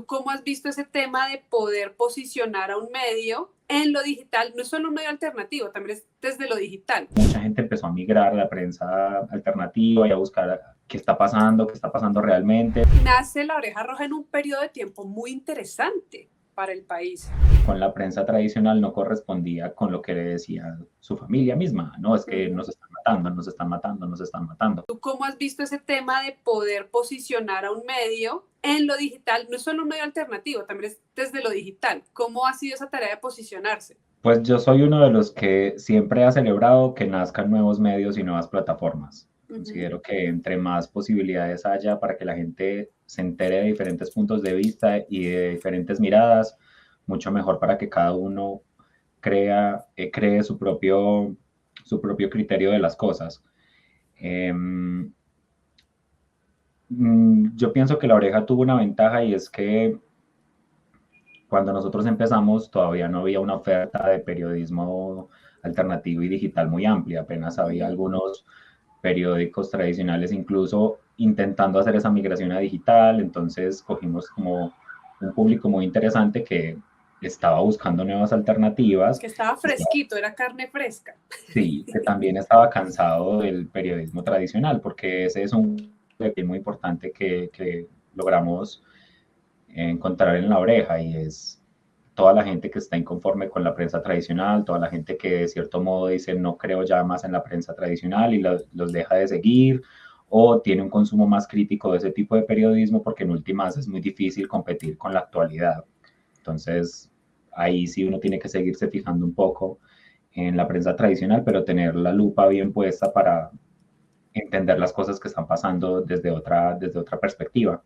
¿Tú cómo has visto ese tema de poder posicionar a un medio en lo digital? No es solo un medio alternativo, también es desde lo digital. Mucha gente empezó a migrar a la prensa alternativa y a buscar qué está pasando realmente. Nace La Oreja Roja en un periodo de tiempo muy interesante para el país. Con la prensa tradicional no correspondía con lo que le decía su familia misma, no, es que nos están matando, nos están matando, nos están matando. ¿Tú cómo has visto ese tema de poder posicionar a un medio en lo digital? No es solo un medio alternativo, también es desde lo digital. ¿Cómo ha sido esa tarea de posicionarse? Pues yo soy uno de los que siempre ha celebrado que nazcan nuevos medios y nuevas plataformas. Considero que entre más posibilidades haya para que la gente se entere de diferentes puntos de vista y de diferentes miradas, mucho mejor para que cada uno cree su propio criterio de las cosas. Yo pienso que La Oreja tuvo una ventaja y es que cuando nosotros empezamos todavía no había una oferta de periodismo alternativo y digital muy amplia, apenas había algunos periódicos tradicionales incluso intentando hacer esa migración a digital, entonces cogimos como un público muy interesante que estaba buscando nuevas alternativas. Que estaba fresquito, era carne fresca. Sí, que también estaba cansado del periodismo tradicional, porque ese es un perfil muy importante que logramos encontrar en La Oreja y es toda la gente que está inconforme con la prensa tradicional, toda la gente que de cierto modo dice no creo ya más en la prensa tradicional y los deja de seguir o tiene un consumo más crítico de ese tipo de periodismo porque en últimas es muy difícil competir con la actualidad. Entonces, ahí sí uno tiene que seguirse fijando un poco en la prensa tradicional, pero tener la lupa bien puesta para entender las cosas que están pasando desde otra perspectiva.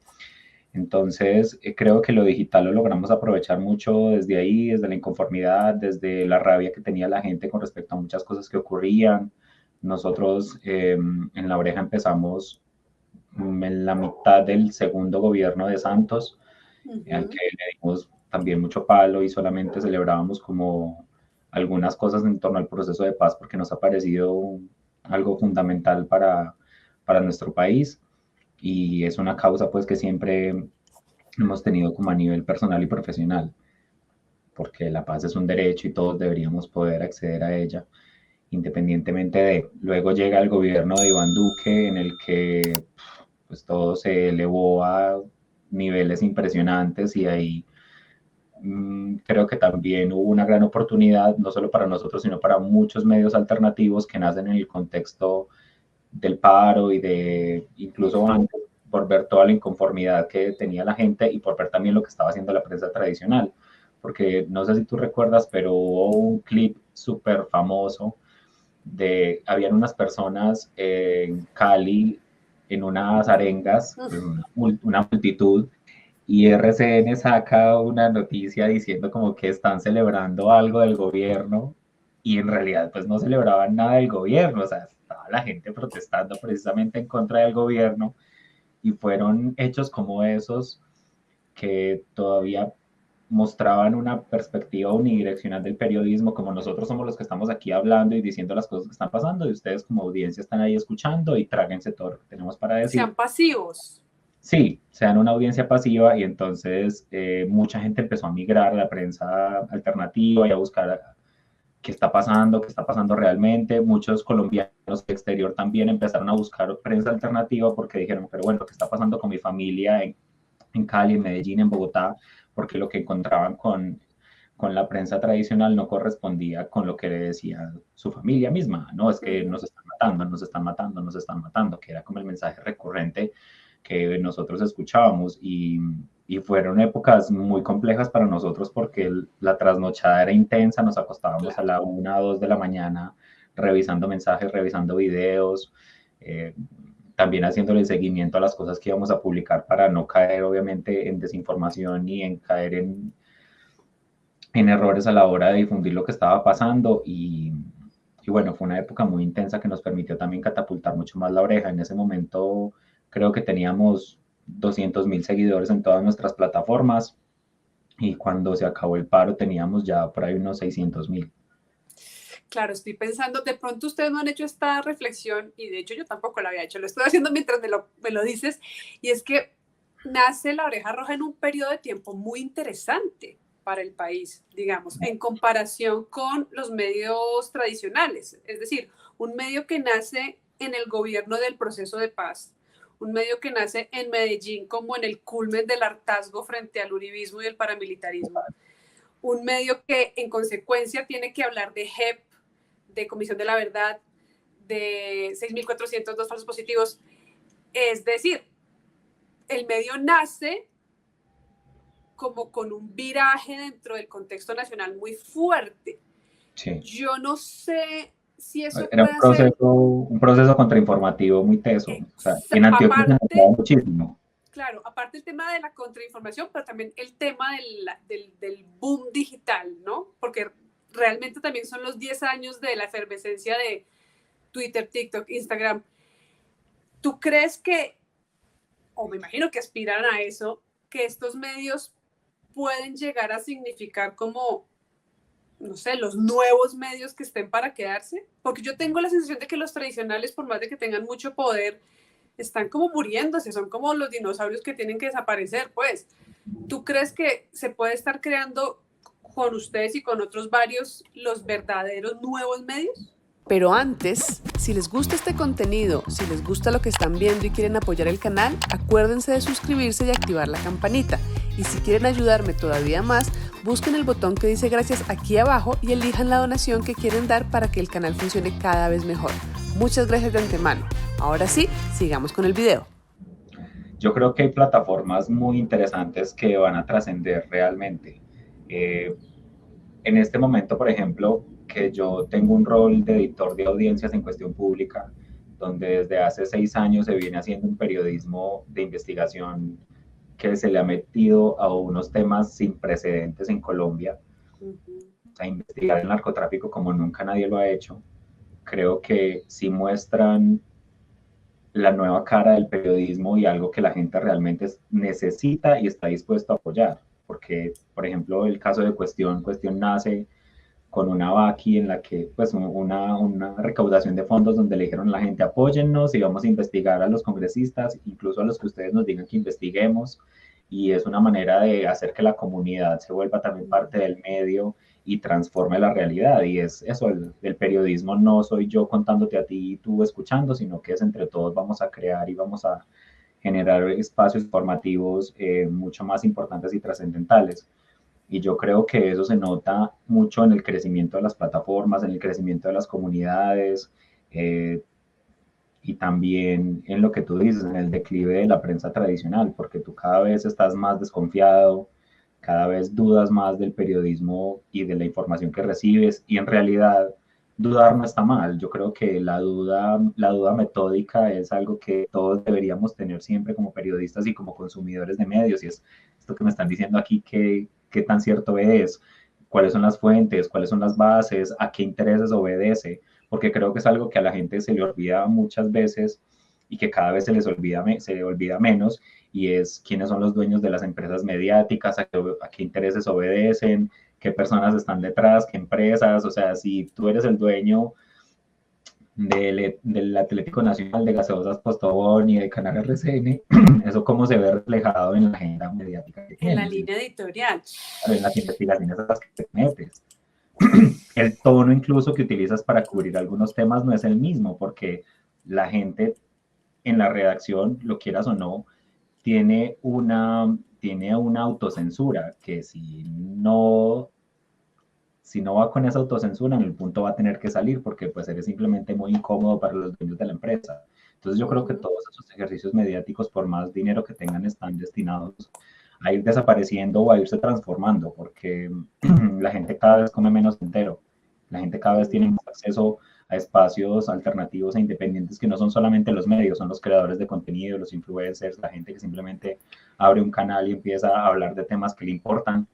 Entonces, creo que lo digital lo logramos aprovechar mucho desde ahí, desde la inconformidad, desde la rabia que tenía la gente con respecto a muchas cosas que ocurrían. Nosotros en La Oreja empezamos en la mitad del segundo gobierno de Santos, al que le dimos también mucho palo y solamente celebrábamos como algunas cosas en torno al proceso de paz porque nos ha parecido algo fundamental para nuestro país y es una causa pues que siempre hemos tenido como a nivel personal y profesional, porque la paz es un derecho y todos deberíamos poder acceder a ella, independientemente de. Luego llega el gobierno de Iván Duque, en el que pues todo se elevó a niveles impresionantes y ahí creo que también hubo una gran oportunidad, no solo para nosotros, sino para muchos medios alternativos que nacen en el contexto del paro y de incluso antes, por ver toda la inconformidad que tenía la gente y por ver también lo que estaba haciendo la prensa tradicional. Porque no sé si tú recuerdas, pero hubo un clip súper famoso habían unas personas en Cali en unas arengas, pues una multitud, y RCN saca una noticia diciendo como que están celebrando algo del gobierno y en realidad pues no celebraban nada del gobierno, o sea, estaba la gente protestando precisamente en contra del gobierno y fueron hechos como esos que todavía mostraban una perspectiva unidireccional del periodismo, como nosotros somos los que estamos aquí hablando y diciendo las cosas que están pasando y ustedes como audiencia están ahí escuchando y tráguense todo lo que tenemos para decir. Sean pasivos. Sí, sean una audiencia pasiva y entonces mucha gente empezó a migrar a la prensa alternativa y a buscar qué está pasando realmente. Muchos colombianos del exterior también empezaron a buscar prensa alternativa porque dijeron, pero bueno, ¿qué está pasando con mi familia en Cali, en Medellín, en Bogotá? Porque lo que encontraban con la prensa tradicional no correspondía con lo que le decía su familia misma, no, es que nos están matando, nos están matando, nos están matando, que era como el mensaje recurrente que nosotros escuchábamos y fueron épocas muy complejas para nosotros porque la trasnochada era intensa, nos acostábamos a la 1 o 2 de la mañana revisando mensajes, revisando videos, también haciéndole seguimiento a las cosas que íbamos a publicar para no caer obviamente en desinformación ni en caer en errores a la hora de difundir lo que estaba pasando y bueno, fue una época muy intensa que nos permitió también catapultar mucho más La Oreja. En ese momento creo que teníamos 200.000 seguidores en todas nuestras plataformas y cuando se acabó el paro teníamos ya por ahí unos 600.000. Claro, estoy pensando, de pronto ustedes no han hecho esta reflexión y de hecho yo tampoco la había hecho, lo estoy haciendo mientras me lo dices y es que nace La Oreja Roja en un periodo de tiempo muy interesante para el país, digamos, en comparación con los medios tradicionales. Es decir, un medio que nace en el gobierno del proceso de paz, un medio que nace en Medellín como en el culmen del hartazgo frente al uribismo y el paramilitarismo, un medio que en consecuencia tiene que hablar de JEP, de Comisión de la Verdad, de 6.402 falsos positivos. Es decir, el medio nace como con un viraje dentro del contexto nacional muy fuerte. Sí. Yo no sé si eso Era puede ser... un proceso contrainformativo muy teso. O sea, en Antioquia se notaba muchísimo. Claro, aparte el tema de la contrainformación, pero también el tema del boom digital, ¿no? Porque realmente también son los 10 años de la efervescencia de Twitter, TikTok, Instagram. ¿Tú crees que, o me imagino que aspiran a eso, que estos medios pueden llegar a significar como, no sé, los nuevos medios que estén para quedarse? Porque yo tengo la sensación de que los tradicionales, por más de que tengan mucho poder, están como muriéndose, son como los dinosaurios que tienen que desaparecer, pues. ¿Tú crees que se puede estar creando con ustedes y con otros varios los verdaderos nuevos medios? Pero antes, si les gusta este contenido, si les gusta lo que están viendo y quieren apoyar el canal, acuérdense de suscribirse y activar la campanita. Y si quieren ayudarme todavía más, busquen el botón que dice gracias aquí abajo y elijan la donación que quieren dar para que el canal funcione cada vez mejor. Muchas gracias de antemano. Ahora sí, sigamos con el video. Yo creo que hay plataformas muy interesantes que van a trascender realmente. En este momento, por ejemplo, que yo tengo un rol de editor de audiencias en Cuestión Pública, donde desde hace 6 años se viene haciendo un periodismo de investigación que se le ha metido a unos temas sin precedentes en Colombia. O sea, investigar el narcotráfico como nunca nadie lo ha hecho. Creo que sí muestran la nueva cara del periodismo y algo que la gente realmente necesita y está dispuesto a apoyar. Porque, por ejemplo, el caso de Cuestión nace con una vaqui en la que, pues, una recaudación de fondos donde le dijeron a la gente, apóyennos y vamos a investigar a los congresistas, incluso a los que ustedes nos digan que investiguemos. Y es una manera de hacer que la comunidad se vuelva también parte del medio y transforme la realidad. Y es eso, el periodismo no soy yo contándote a ti y tú escuchando, sino que es entre todos vamos a crear y vamos a generar espacios formativos mucho más importantes y trascendentales. Y yo creo que eso se nota mucho en el crecimiento de las plataformas, en el crecimiento de las comunidades y también en lo que tú dices, en el declive de la prensa tradicional, porque tú cada vez estás más desconfiado, cada vez dudas más del periodismo y de la información que recibes y en realidad dudar no está mal. Yo creo que la duda metódica es algo que todos deberíamos tener siempre como periodistas y como consumidores de medios y es esto que me están diciendo aquí, qué tan cierto es, cuáles son las fuentes, cuáles son las bases, a qué intereses obedece, porque creo que es algo que a la gente se le olvida muchas veces y que cada vez se le olvida menos, y es quiénes son los dueños de las empresas mediáticas, a qué intereses obedecen, qué personas están detrás, qué empresas. O sea, si tú eres el dueño del Atlético Nacional, de Gaseosas Postobón y de Canal RCN, eso cómo se ve reflejado en la agenda mediática que tienes. En la línea editorial. En las investigaciones a las que te metes. El tono incluso que utilizas para cubrir algunos temas no es el mismo, porque la gente en la redacción, lo quieras o no, tiene una autocensura que si no va con esa autocensura, en el punto va a tener que salir porque pues eres simplemente muy incómodo para los dueños de la empresa. Entonces yo creo que todos esos ejercicios mediáticos, por más dinero que tengan, están destinados a ir desapareciendo o a irse transformando, porque la gente cada vez come menos entero, la gente cada vez tiene más acceso a espacios alternativos e independientes que no son solamente los medios, son los creadores de contenido, los influencers, la gente que simplemente abre un canal y empieza a hablar de temas que le importan.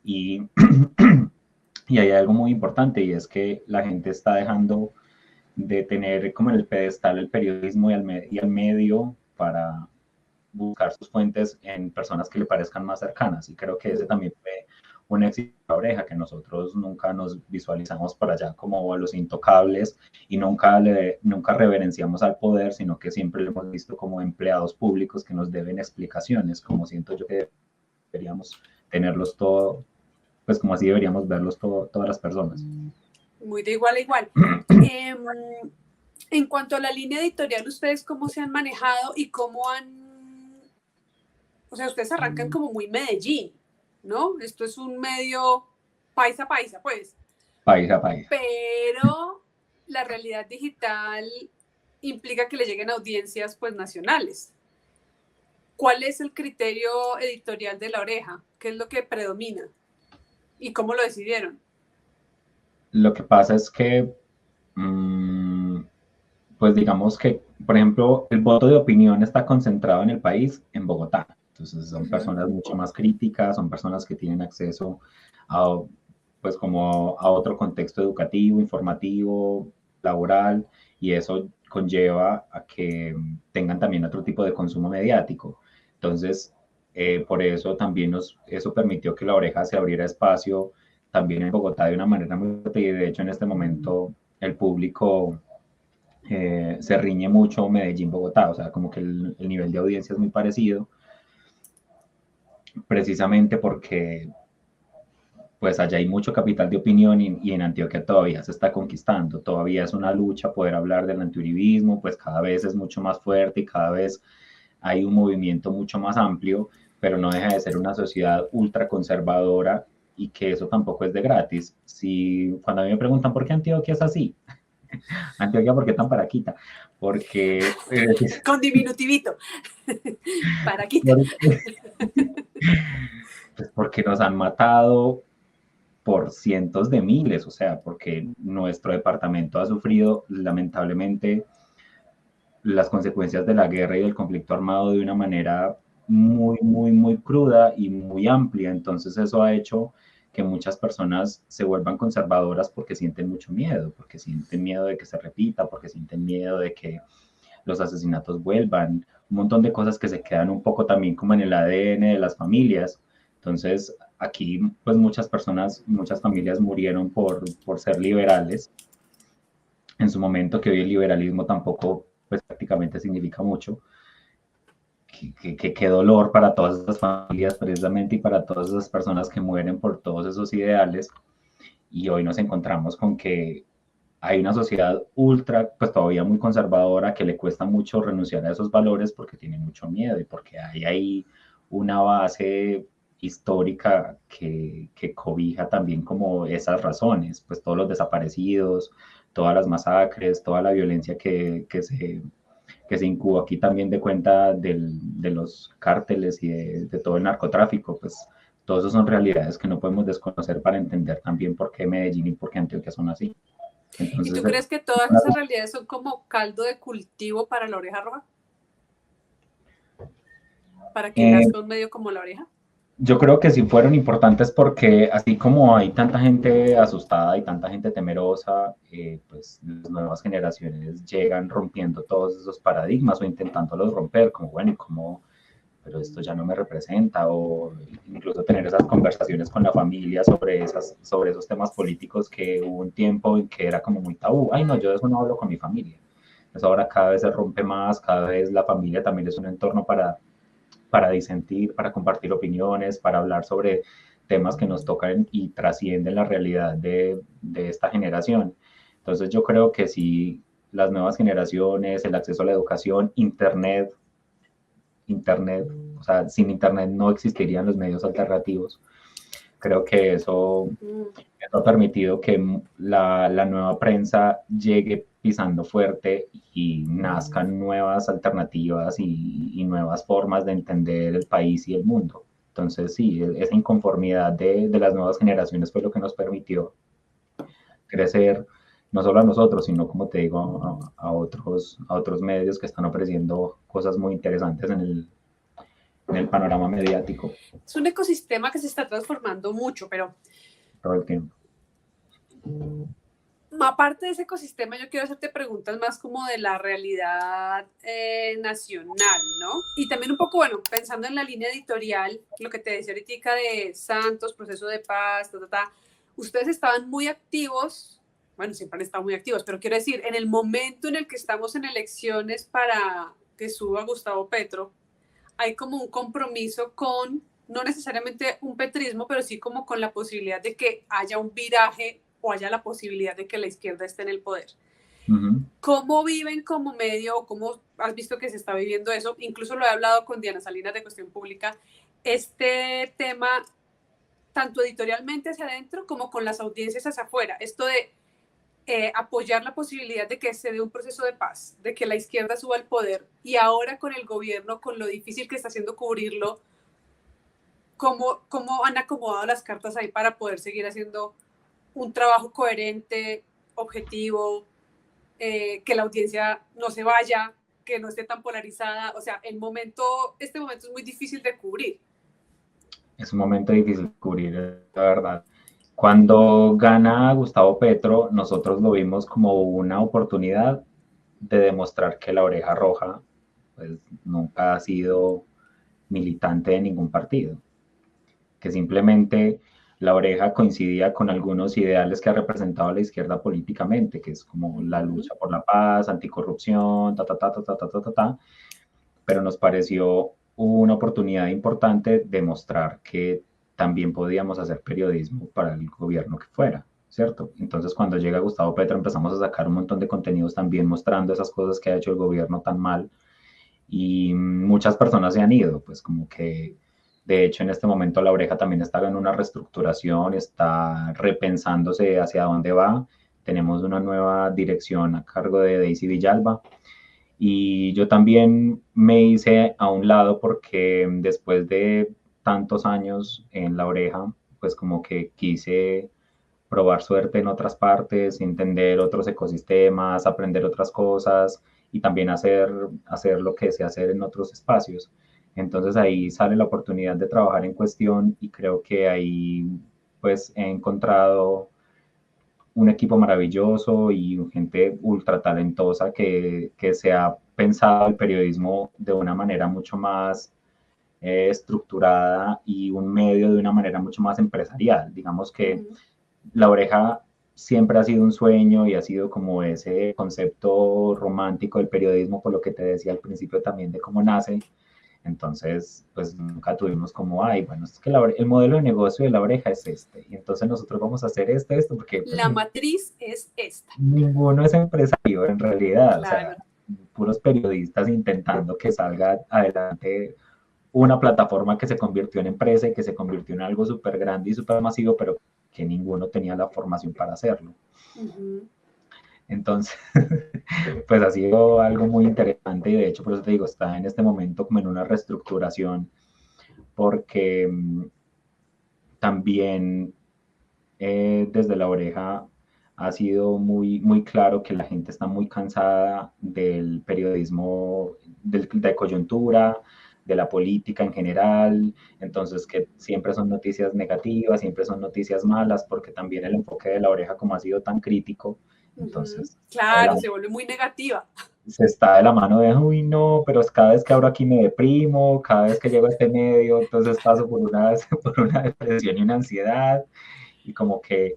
Y, y hay algo muy importante, y es que la gente está dejando de tener como en el pedestal el periodismo y al medio para buscar sus fuentes en personas que le parezcan más cercanas, y creo que ese también fue un éxito de La Oreja, que nosotros nunca nos visualizamos por allá como los intocables y nunca reverenciamos al poder, sino que siempre lo hemos visto como empleados públicos que nos deben explicaciones, como siento yo que deberíamos tenerlos todo, pues como así deberíamos verlos todas las personas. Muy de igual a igual. En cuanto a la línea editorial, ¿ustedes cómo se han manejado y cómo o sea, ustedes arrancan como muy Medellín, ¿no? Esto es un medio paisa, pues. Paisa. Pero la realidad digital implica que le lleguen audiencias, pues, nacionales. ¿Cuál es el criterio editorial de La Oreja? ¿Qué es lo que predomina? ¿Y cómo lo decidieron? Lo que pasa es que, pues digamos que, por ejemplo, el voto de opinión está concentrado en el país, en Bogotá. Entonces son personas mucho más críticas, son personas que tienen acceso a, pues como a otro contexto educativo, informativo, laboral, y eso conlleva a que tengan también otro tipo de consumo mediático. Entonces, por eso también eso permitió que La Oreja se abriera espacio también en Bogotá de una manera muy fuerte, y de hecho en este momento el público se riñe mucho Medellín-Bogotá, o sea, como que el nivel de audiencia es muy parecido, precisamente porque pues allá hay mucho capital de opinión y en Antioquia todavía se está conquistando, todavía es una lucha poder hablar del antiuribismo, pues cada vez es mucho más fuerte y cada vez hay un movimiento mucho más amplio, pero no deja de ser una sociedad ultra conservadora y que eso tampoco es de gratis. Si cuando a mí me preguntan por qué Antioquia es así, Antioquia, ¿por qué tan paraquita? Porque... con diminutivito. Paraquita. Pues porque nos han matado por cientos de miles, o sea, porque nuestro departamento ha sufrido lamentablemente las consecuencias de la guerra y del conflicto armado de una manera muy cruda y muy amplia. Entonces eso ha hecho que muchas personas se vuelvan conservadoras porque sienten mucho miedo, porque sienten miedo de que se repita, porque sienten miedo de que los asesinatos vuelvan, un montón de cosas que se quedan un poco también como en el ADN de las familias. Entonces, aquí pues muchas personas, muchas familias murieron por ser liberales en su momento, que hoy el liberalismo tampoco pues prácticamente significa mucho. Qué dolor para todas esas familias precisamente y para todas esas personas que mueren por todos esos ideales. Y hoy nos encontramos con que hay una sociedad ultra, pues todavía muy conservadora, que le cuesta mucho renunciar a esos valores porque tiene mucho miedo y porque hay ahí una base histórica que cobija también como esas razones, pues todos los desaparecidos, todas las masacres, toda la violencia que se incuba aquí también de cuenta de los cárteles y de todo el narcotráfico, pues todos esos son realidades que no podemos desconocer para entender también por qué Medellín y por qué Antioquia son así. Entonces, ¿y tú crees que todas esas realidades son como caldo de cultivo para La Oreja Roja? ¿Para que nazca un medio como La Oreja? Yo creo que sí fueron importantes porque así como hay tanta gente asustada y tanta gente temerosa, pues las nuevas generaciones llegan rompiendo todos esos paradigmas o intentándolos romper, como bueno, y como, pero esto ya no me representa, o incluso tener esas conversaciones con la familia sobre esos temas políticos que hubo un tiempo en que era como muy tabú. Ay, no, yo de eso no hablo con mi familia. Pues ahora cada vez se rompe más, cada vez la familia también es un entorno para disentir, para compartir opiniones, para hablar sobre temas que nos tocan y trascienden la realidad de esta generación. Entonces yo creo que si las nuevas generaciones, el acceso a la educación, Internet, o sea, sin Internet no existirían los medios alternativos. Creo que eso ha permitido que la nueva prensa llegue pisando fuerte y nazcan nuevas alternativas y nuevas formas de entender el país y el mundo. Entonces, sí, esa inconformidad de las nuevas generaciones fue lo que nos permitió crecer, no solo a nosotros, sino, como te digo, a otros medios que están ofreciendo cosas muy interesantes en el panorama mediático. Es un ecosistema que se está transformando mucho, pero... Todo el tiempo. aparte de ese ecosistema, yo quiero hacerte preguntas más como de la realidad nacional, ¿no? Y también un poco, bueno, pensando en la línea editorial, lo que te decía ahorita de Santos, proceso de paz, ustedes estaban muy activos, bueno, siempre han estado muy activos, pero quiero decir, en el momento en el que estamos en elecciones para que suba Gustavo Petro, hay como un compromiso con, no necesariamente un petrismo, pero sí como con la posibilidad de que haya un viraje o haya la posibilidad de que la izquierda esté en el poder. ¿Cómo viven como medio o cómo has visto que se está viviendo eso? Incluso lo he hablado con Diana Salinas de Cuestión Pública, este tema tanto editorialmente hacia adentro como con las audiencias hacia afuera, esto de apoyar la posibilidad de que se dé un proceso de paz, de que la izquierda suba al poder, y ahora con el gobierno, con lo difícil que está haciendo cubrirlo, ¿cómo han acomodado las cartas ahí para poder seguir haciendo un trabajo coherente, objetivo, que la audiencia no se vaya, que no esté tan polarizada? O sea, este momento es muy difícil de cubrir. Es un momento difícil de cubrir, la verdad. Cuando gana Gustavo Petro, nosotros lo vimos como una oportunidad de demostrar que la Oreja Roja pues, nunca ha sido militante de ningún partido, que simplemente la Oreja coincidía con algunos ideales que ha representado la izquierda políticamente, que es como la lucha por la paz, anticorrupción, pero nos pareció una oportunidad importante de mostrar que también podíamos hacer periodismo para el gobierno que fuera, ¿cierto? Entonces, cuando llega Gustavo Petro, empezamos a sacar un montón de contenidos también mostrando esas cosas que ha hecho el gobierno tan mal, y muchas personas se han ido, pues como que, de hecho, en este momento La Oreja también está en una reestructuración, está repensándose hacia dónde va. Tenemos una nueva dirección a cargo de Daisy Villalba, y yo también me hice a un lado porque después de tantos años en La Oreja, pues como que quise probar suerte en otras partes, entender otros ecosistemas, aprender otras cosas y también hacer lo que sé hacer en otros espacios. Entonces ahí sale la oportunidad de trabajar en Cuestión, y creo que ahí pues he encontrado un equipo maravilloso y gente ultra talentosa que se ha pensado el periodismo de una manera mucho más estructurada y un medio de una manera mucho más empresarial. Digamos que La Oreja siempre ha sido un sueño y ha sido como ese concepto romántico del periodismo, por lo que te decía al principio también de cómo nace. Entonces, pues nunca tuvimos como, ay, bueno, es que el modelo de negocio de La Oreja es este, y entonces nosotros vamos a hacer esto, porque... Pues, la matriz es esta. Ninguno es empresario en realidad, claro. O sea, puros periodistas intentando que salga adelante una plataforma que se convirtió en empresa y que se convirtió en algo súper grande y súper masivo, pero que ninguno tenía la formación para hacerlo. Entonces, pues ha sido algo muy interesante, y de hecho, por eso te digo, está en este momento como en una reestructuración, porque también desde La Oreja ha sido muy, muy claro que la gente está muy cansada del periodismo de coyuntura, de la política en general, entonces que siempre son noticias negativas, siempre son noticias malas, porque también el enfoque de La Oreja, como ha sido tan crítico, entonces... Claro, se vuelve muy negativa. Se está de la mano de, uy, no, pero es cada vez que abro aquí me deprimo, cada vez que llego a este medio, entonces paso por una depresión y una ansiedad, y como que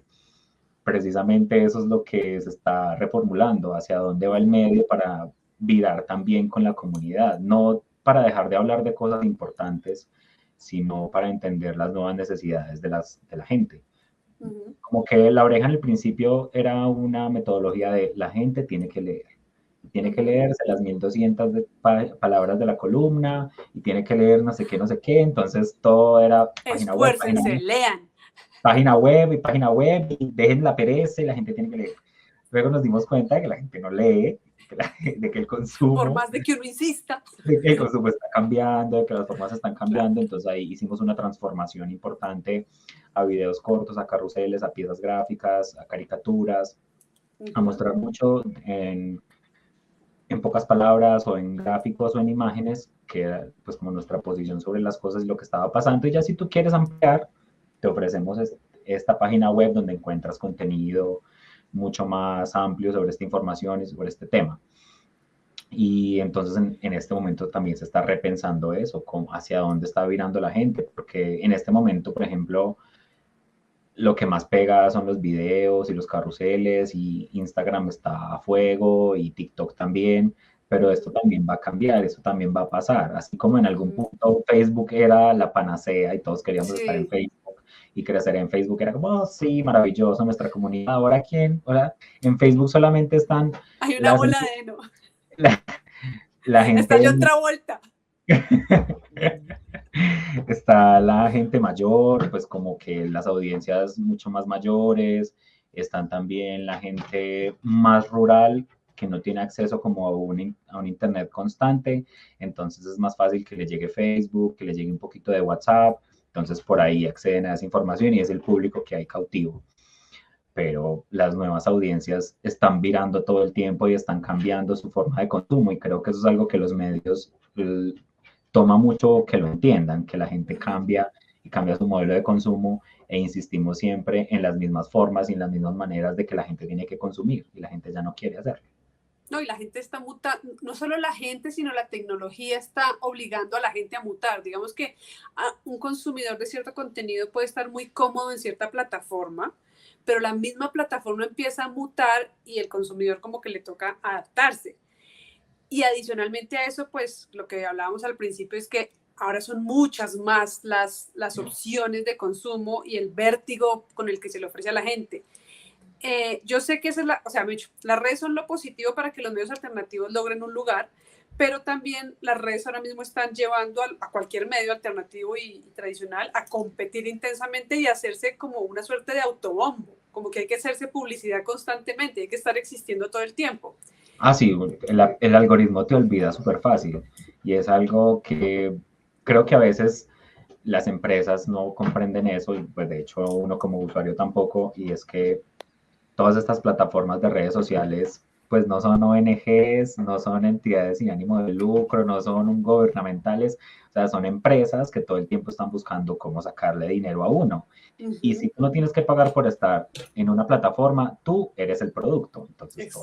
precisamente eso es lo que se está reformulando, hacia dónde va el medio para virar también con la comunidad, no para dejar de hablar de cosas importantes, sino para entender las nuevas necesidades de la gente. Como que La Oreja en el principio era una metodología de la gente tiene que leer. Tiene que leerse las 1200 palabras de la columna y tiene que leer no sé qué, entonces todo era página web, lean. Página web y dejen la pereza y la gente tiene que leer. Luego nos dimos cuenta de que la gente no lee, de que el consumo... Por más de que uno insista. De que el consumo está cambiando, de que las formas están cambiando, entonces ahí hicimos una transformación importante a videos cortos, a carruseles, a piezas gráficas, a caricaturas, a mostrar mucho en pocas palabras o en gráficos o en imágenes, que era pues como nuestra posición sobre las cosas y lo que estaba pasando. Y ya si tú quieres ampliar, te ofrecemos esta página web donde encuentras contenido mucho más amplio sobre esta información y sobre este tema. Y entonces en este momento también se está repensando eso, hacia dónde está virando la gente, porque en este momento, por ejemplo, lo que más pega son los videos y los carruseles, y Instagram está a fuego y TikTok también, pero esto también va a cambiar, esto también va a pasar, así como en algún punto Facebook era la panacea y todos queríamos estar en Facebook y crecer en Facebook, era como, oh, sí, maravilloso, nuestra comunidad. Ahora, ¿quién? Ahora, en Facebook solamente están... Hay una bola de heno. La gente... Está John Travolta. Está la gente mayor, pues como que las audiencias mucho más mayores, están también la gente más rural que no tiene acceso como a un internet constante, entonces es más fácil que le llegue Facebook, que le llegue un poquito de WhatsApp, entonces por ahí acceden a esa información y es el público que hay cautivo. Pero las nuevas audiencias están virando todo el tiempo y están cambiando su forma de consumo, y creo que eso es algo que los medios toma mucho que lo entiendan, que la gente cambia y cambia su modelo de consumo, e insistimos siempre en las mismas formas y en las mismas maneras de que la gente tiene que consumir, y la gente ya no quiere hacerlo. No, y la gente está mutando, no solo la gente, sino la tecnología está obligando a la gente a mutar. Digamos que un consumidor de cierto contenido puede estar muy cómodo en cierta plataforma, pero la misma plataforma empieza a mutar y el consumidor como que le toca adaptarse. Y adicionalmente a eso, pues lo que hablábamos al principio es que ahora son muchas más las opciones de consumo y el vértigo con el que se le ofrece a la gente. Yo sé que esa es las redes son lo positivo para que los medios alternativos logren un lugar, pero también las redes ahora mismo están llevando a cualquier medio alternativo y tradicional a competir intensamente y hacerse como una suerte de autobombo, como que hay que hacerse publicidad constantemente, hay que estar existiendo todo el tiempo. Ah, sí, el algoritmo te olvida súper fácil, y es algo que creo que a veces las empresas no comprenden eso, y pues de hecho uno como usuario tampoco, y es que todas estas plataformas de redes sociales pues no son ONGs, no son entidades sin ánimo de lucro, no son gubernamentales, o sea, son empresas que todo el tiempo están buscando cómo sacarle dinero a uno. Y si tú no tienes que pagar por estar en una plataforma, tú eres el producto. Entonces,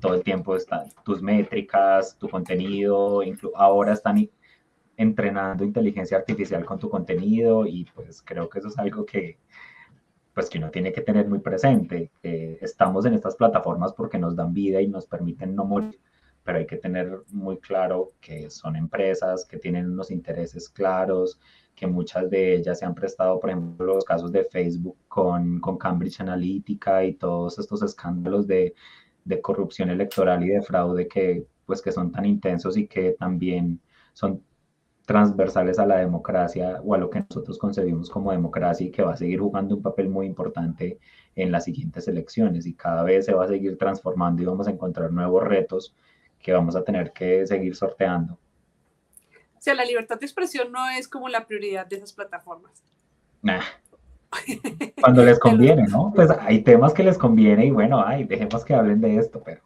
todo el tiempo están tus métricas, tu contenido, ahora están entrenando inteligencia artificial con tu contenido, y pues creo que eso es algo que uno tiene que tener muy presente. Estamos en estas plataformas porque nos dan vida y nos permiten no morir, pero hay que tener muy claro que son empresas que tienen unos intereses claros, que muchas de ellas se han prestado, por ejemplo, los casos de Facebook con Cambridge Analytica y todos estos escándalos de corrupción electoral y de fraude que son tan intensos y que también son transversales a la democracia, o a lo que nosotros concebimos como democracia, y que va a seguir jugando un papel muy importante en las siguientes elecciones, y cada vez se va a seguir transformando y vamos a encontrar nuevos retos que vamos a tener que seguir sorteando. O sea, la libertad de expresión no es como la prioridad de esas plataformas. Nah. Cuando les conviene, ¿no? Pues hay temas que les conviene y bueno, dejemos que hablen de esto, pero